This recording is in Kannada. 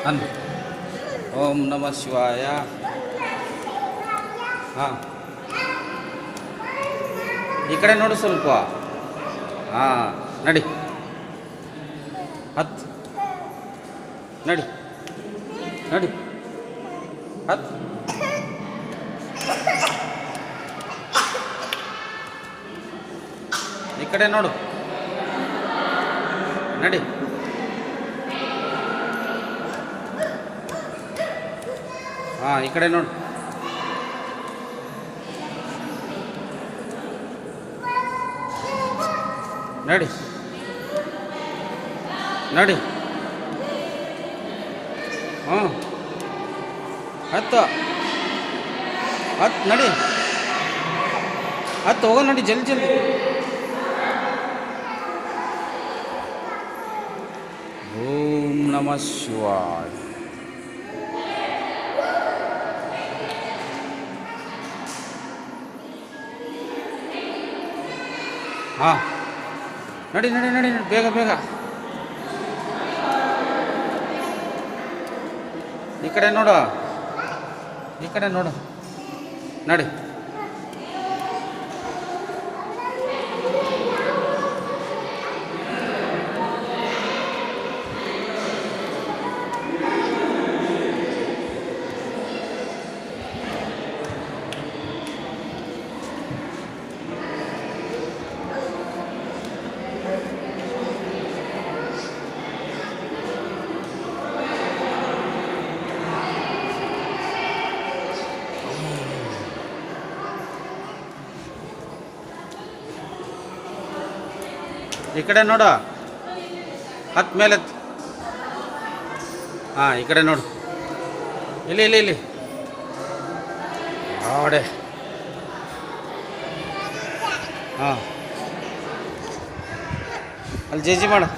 ಅನ್ ಓಂ ನಮಃ ಶಿವಾಯ. ಹಾಂ, ಈ ಕಡೆ ನೋಡು ಸ್ವಲ್ಪ. ಹಾಂ, ನಡಿ. ಹತ್ತು ನಡಿ ನಡಿ. ಹತ್ತು. ಈ ಕಡೆ ನೋಡು. ನಡಿ. ಹಾಂ, ಈ ಕಡೆ ನೋಡು. ನಡಿ ನಡಿ. ಹ್ಞೂ, ಹತ್ತು ಹತ್ತು ನಡಿ. ಹತ್ತು ಹೋಗೋ ನಡಿ, ಜಲ್ದಿ ಜಲ್ದಿ. ಓಂ ನಮಃ ಶಿವಾಯ. ಹಾಂ, ನಡಿ ನಡಿ ನಡಿ ನಡಿ, ಬೇಗ ಬೇಗ. ಈ ಕಡೆ ನೋಡು, ಈ ಕಡೆ ನೋಡು. ನಡಿ. ಈ ಕಡೆ ನೋಡು. ಹತ್ತು ಮೇಲೆ. ಹಾಂ, ಈ ಕಡೆ ನೋಡು. ಇಲ್ಲಿ ಇಲ್ಲಿ ಇಲ್ಲಿ ನೋಡೆ. ಹಾಂ, ಅಲ್ಲಿ ಜೇಜಿ ಮಾಡು.